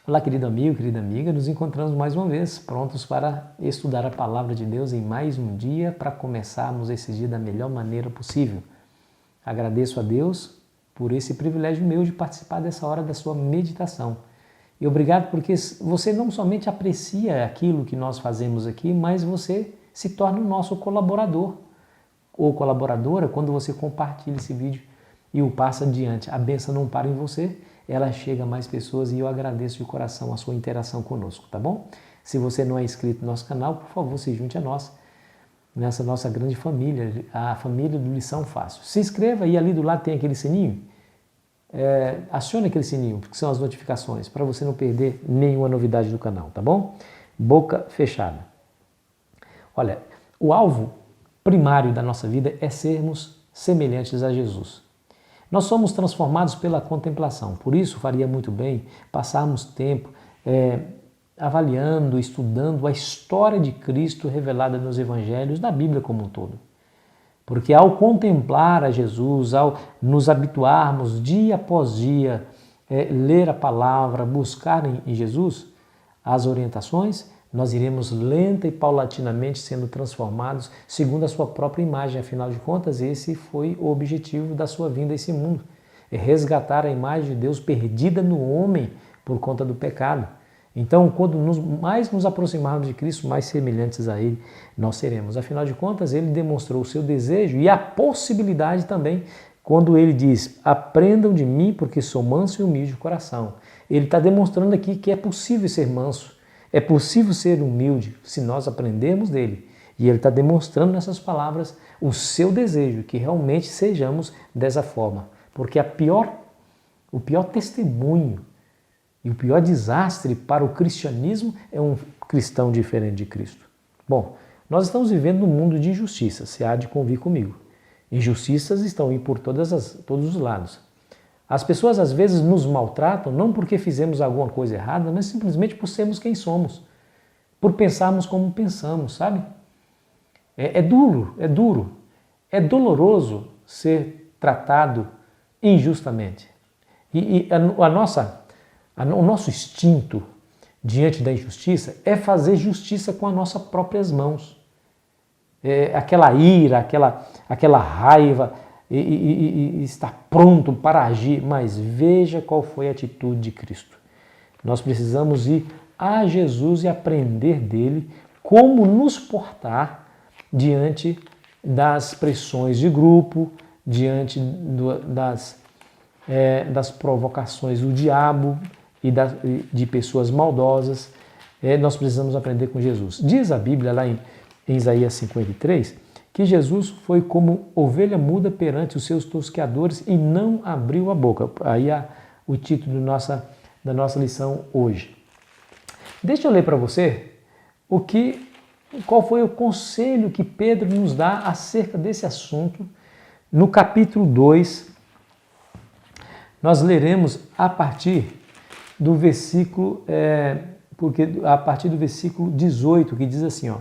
Olá, querido amigo, querida amiga, nos encontramos mais uma vez, prontos para estudar a Palavra de Deus em mais um dia, para começarmos esse dia da melhor maneira possível. Agradeço a Deus por esse privilégio meu de participar dessa hora da sua meditação. E obrigado porque você não somente aprecia aquilo que nós fazemos aqui, mas você se torna o nosso colaborador ou colaboradora quando você compartilha esse vídeo e o passa adiante. A bênção não para em você, ela chega a mais pessoas e eu agradeço de coração a sua interação conosco, tá bom? Se você não é inscrito no nosso canal, por favor, se junte a nós, nessa nossa grande família, a família do Lição Fácil. Se inscreva e ali do lado tem aquele sininho, acione aquele sininho, porque são as notificações, para você não perder nenhuma novidade do canal, tá bom? Boca fechada. Olha, o alvo primário da nossa vida é sermos semelhantes a Jesus. Nós somos transformados pela contemplação, por isso faria muito bem passarmos tempo avaliando, estudando a história de Cristo revelada nos Evangelhos, na Bíblia como um todo. Porque ao contemplar a Jesus, ao nos habituarmos dia após dia, ler a palavra, buscar em Jesus as orientações, nós iremos lenta e paulatinamente sendo transformados segundo a sua própria imagem. Afinal de contas, esse foi o objetivo da sua vinda a esse mundo. É resgatar a imagem de Deus perdida no homem por conta do pecado. Então, quando mais nos aproximarmos de Cristo, mais semelhantes a Ele nós seremos. Afinal de contas, Ele demonstrou o seu desejo e a possibilidade também, quando Ele diz, aprendam de mim porque sou manso e humilde de coração. Ele está demonstrando aqui que é possível ser manso. É possível ser humilde se nós aprendermos dele. E ele está demonstrando nessas palavras o seu desejo, que realmente sejamos dessa forma. Porque o pior testemunho e o pior desastre para o cristianismo é um cristão diferente de Cristo. Bom, nós estamos vivendo num mundo de injustiça, você há de convir comigo. Injustiças estão aí por todos os lados. As pessoas às vezes nos maltratam não porque fizemos alguma coisa errada, mas simplesmente por sermos quem somos, por pensarmos como pensamos, sabe? É duro, é doloroso ser tratado injustamente. E o nosso instinto diante da injustiça é fazer justiça com as nossas próprias mãos. Aquela ira, aquela raiva, e está pronto para agir, mas veja qual foi a atitude de Cristo. Nós precisamos ir a Jesus e aprender dele como nos portar diante das pressões de grupo, diante das provocações do diabo e de pessoas maldosas. Nós precisamos aprender com Jesus. Diz a Bíblia lá em Isaías 53, que Jesus foi como ovelha muda perante os seus tosqueadores e não abriu a boca. Aí há o título da nossa lição hoje. Deixa eu ler para você qual foi o conselho que Pedro nos dá acerca desse assunto. No capítulo 2, nós leremos a partir do versículo, a partir do versículo 18, que diz assim, ó: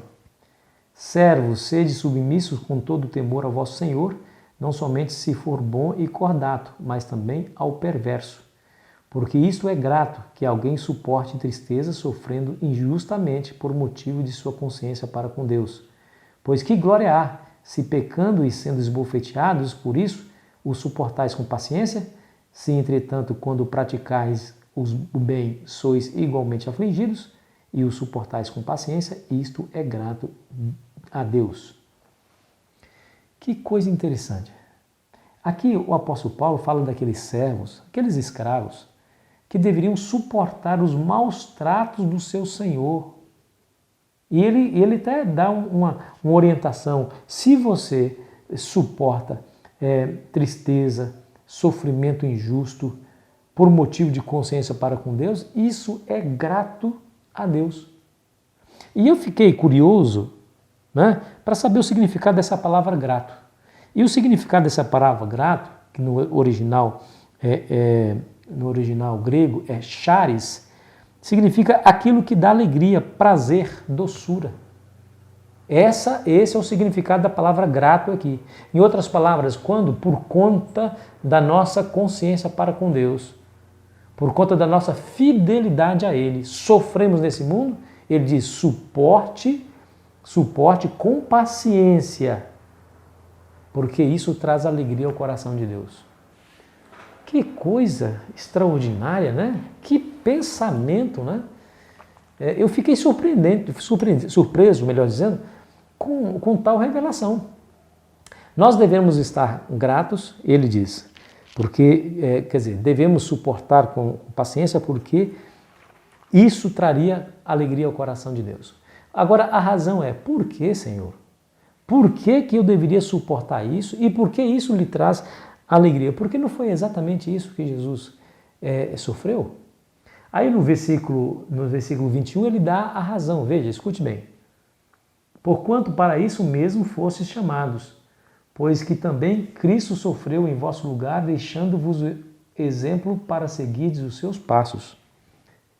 servos, sede submissos com todo o temor ao vosso Senhor, não somente se for bom e cordato, mas também ao perverso. Porque isto é grato, que alguém suporte tristeza sofrendo injustamente por motivo de sua consciência para com Deus. Pois que glória há, se pecando e sendo esbofeteados, por isso o suportais com paciência? Se, entretanto, quando praticais o bem, sois igualmente afligidos, e o suportais com paciência, isto é grato a Deus. Que coisa interessante. Aqui o apóstolo Paulo fala daqueles servos, aqueles escravos, que deveriam suportar os maus tratos do seu senhor. E ele até dá uma orientação. Se você suporta tristeza, sofrimento injusto, por motivo de consciência para com Deus, isso é grato a Deus. E eu fiquei curioso, né, para saber o significado dessa palavra grato. E o significado dessa palavra grato, que no original grego é charis, significa aquilo que dá alegria, prazer, doçura. Esse é o significado da palavra grato aqui. Em outras palavras, quando por conta da nossa consciência para com Deus, por conta da nossa fidelidade a Ele, sofremos nesse mundo, Ele diz, suporte com paciência, porque isso traz alegria ao coração de Deus. Que coisa extraordinária, né? Que pensamento, né? Eu fiquei surpreso, melhor dizendo, com tal revelação. Nós devemos estar gratos, ele diz, porque, devemos suportar com paciência, porque isso traria alegria ao coração de Deus. Agora, a razão é, por que, Senhor? Por que eu deveria suportar isso e por que isso lhe traz alegria? Porque não foi exatamente isso que Jesus sofreu? Aí no versículo 21 ele dá a razão, veja, escute bem. Porquanto para isso mesmo fostes chamados, pois que também Cristo sofreu em vosso lugar, deixando-vos exemplo para seguirdes os seus passos.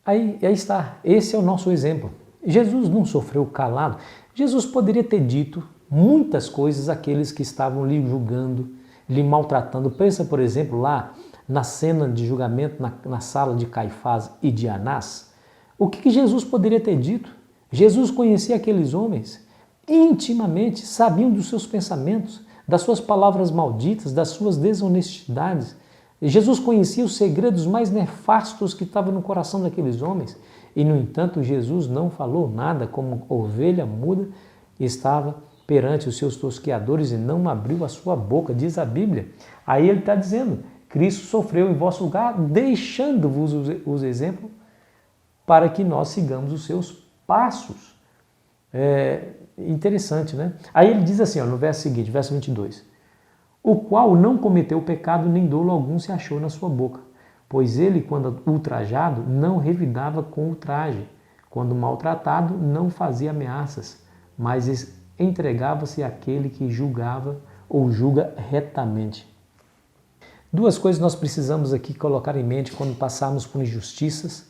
Aí está, esse é o nosso exemplo. Jesus não sofreu calado. Jesus poderia ter dito muitas coisas àqueles que estavam lhe julgando, lhe maltratando. Pensa, por exemplo, lá na cena de julgamento, na sala de Caifás e de Anás. O que Jesus poderia ter dito? Jesus conhecia aqueles homens intimamente, sabiam dos seus pensamentos, das suas palavras malditas, das suas desonestidades. Jesus conhecia os segredos mais nefastos que estavam no coração daqueles homens. E, no entanto, Jesus não falou nada, como ovelha muda estava perante os seus tosqueadores e não abriu a sua boca, diz a Bíblia. Aí ele está dizendo, Cristo sofreu em vosso lugar, deixando-vos os exemplos para que nós sigamos os seus passos. Interessante, né? Aí ele diz assim, no verso seguinte, verso 22, o qual não cometeu pecado, nem dolo algum se achou na sua boca, pois ele, quando ultrajado, não revidava com ultraje, quando maltratado, não fazia ameaças, mas entregava-se àquele que julgava ou julga retamente. Duas coisas nós precisamos aqui colocar em mente quando passarmos por injustiças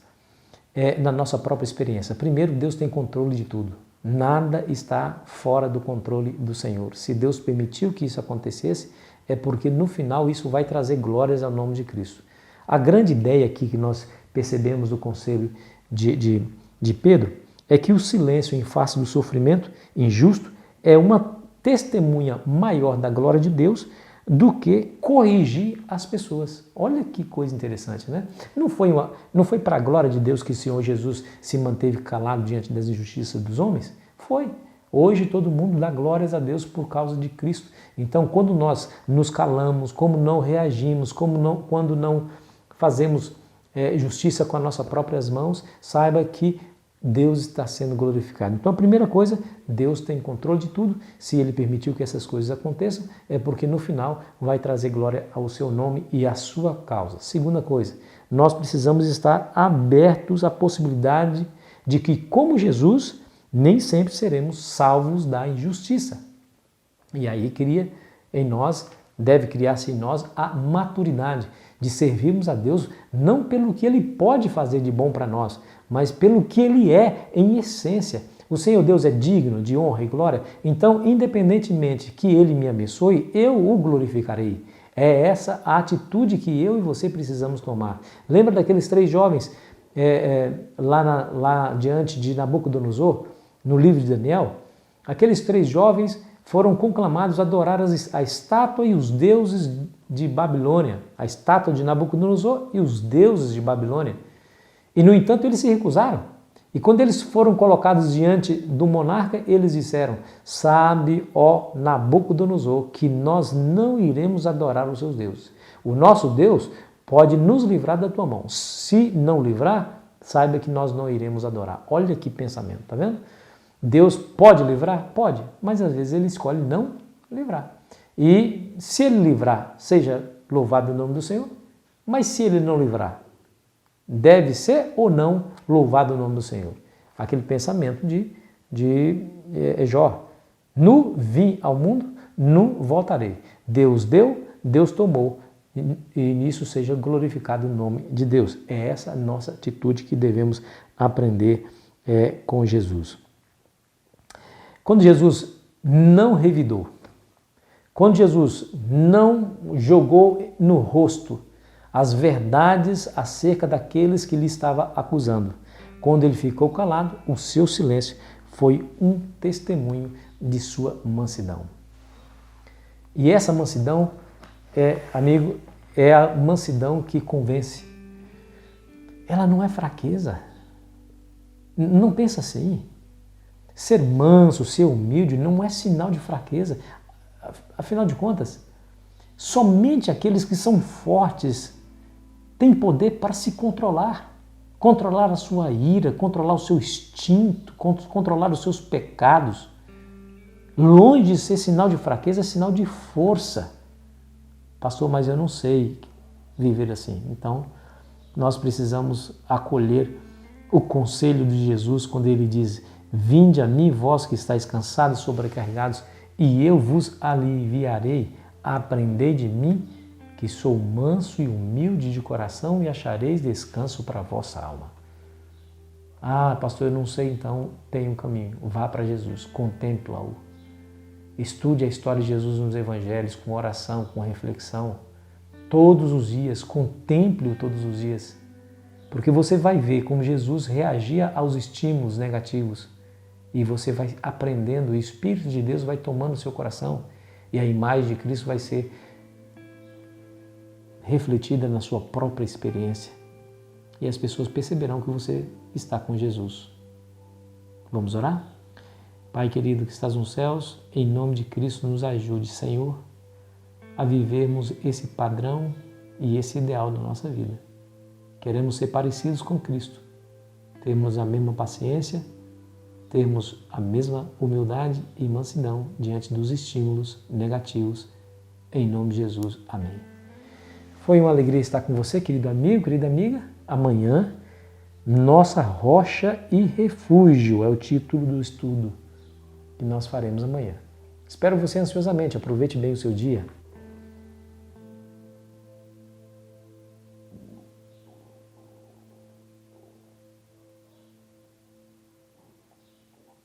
na nossa própria experiência. Primeiro, Deus tem controle de tudo. Nada está fora do controle do Senhor. Se Deus permitiu que isso acontecesse, é porque no final isso vai trazer glórias ao nome de Cristo. A grande ideia aqui que nós percebemos do conselho de Pedro é que o silêncio em face do sofrimento injusto é uma testemunha maior da glória de Deus do que corrigir as pessoas. Olha que coisa interessante, né? Não foi para a glória de Deus que o Senhor Jesus se manteve calado diante das injustiças dos homens? Foi. Hoje todo mundo dá glórias a Deus por causa de Cristo. Então, quando nós nos calamos, como não reagimos, quando não fazemos justiça com as nossas próprias mãos, saiba que Deus está sendo glorificado. Então, a primeira coisa, Deus tem controle de tudo. Se Ele permitiu que essas coisas aconteçam, é porque no final vai trazer glória ao seu nome e à sua causa. Segunda coisa, nós precisamos estar abertos à possibilidade de que, como Jesus, nem sempre seremos salvos da injustiça. E aí deve criar-se em nós a maturidade de servirmos a Deus não pelo que Ele pode fazer de bom para nós, mas pelo que Ele é em essência. O Senhor Deus é digno de honra e glória, então, independentemente que Ele me abençoe, eu o glorificarei. É essa a atitude que eu e você precisamos tomar. Lembra daqueles 3 jovens lá diante de Nabucodonosor, no livro de Daniel? Aqueles 3 jovens foram conclamados a adorar a estátua e os deuses de Babilônia, a estátua de Nabucodonosor e os deuses de Babilônia. E, no entanto, eles se recusaram. E quando eles foram colocados diante do monarca, eles disseram, sabe, ó Nabucodonosor, que nós não iremos adorar os seus deuses. O nosso Deus pode nos livrar da tua mão. Se não livrar, saiba que nós não iremos adorar. Olha que pensamento, tá vendo? Deus pode livrar? Pode, mas às vezes Ele escolhe não livrar. E se Ele livrar, seja louvado o nome do Senhor, mas se Ele não livrar, deve ser ou não louvado o nome do Senhor. Aquele pensamento de Jó. Nu vim ao mundo, nu voltarei. Deus deu, Deus tomou, e nisso seja glorificado o nome de Deus. É essa a nossa atitude que devemos aprender com Jesus. Quando Jesus não revidou, quando Jesus não jogou no rosto as verdades acerca daqueles que lhe estava acusando. Quando ele ficou calado, o seu silêncio foi um testemunho de sua mansidão. E essa mansidão amigo, é a mansidão que convence. Ela não é fraqueza. Não pensa assim. Ser manso, ser humilde não é sinal de fraqueza. Afinal de contas, somente aqueles que são fortes têm poder para se controlar. Controlar a sua ira, controlar o seu instinto, controlar os seus pecados. Longe de ser sinal de fraqueza, é sinal de força. Pastor, mas eu não sei viver assim. Então, nós precisamos acolher o conselho de Jesus quando ele diz: vinde a mim, vós que estáis cansados e sobrecarregados, e eu vos aliviarei. Aprendei de mim, que sou manso e humilde de coração, e achareis descanso para a vossa alma. Ah, pastor, eu não sei, então tem um caminho. Vá para Jesus, contempla-o. Estude a história de Jesus nos evangelhos, com oração, com reflexão, todos os dias, contemple-o todos os dias, porque você vai ver como Jesus reagia aos estímulos negativos e você vai aprendendo, o Espírito de Deus vai tomando o seu coração e a imagem de Cristo vai ser refletida na sua própria experiência e as pessoas perceberão que você está com Jesus. Vamos orar? Pai querido que estás nos céus, em nome de Cristo nos ajude, Senhor, a vivermos esse padrão e esse ideal da nossa vida. Queremos ser parecidos com Cristo, termos a mesma paciência, termos a mesma humildade e mansidão diante dos estímulos negativos, em nome de Jesus. Amém. Foi uma alegria estar com você, querido amigo, querida amiga. Amanhã, Nossa Rocha e Refúgio é o título do estudo que nós faremos amanhã. Espero você ansiosamente. Aproveite bem o seu dia.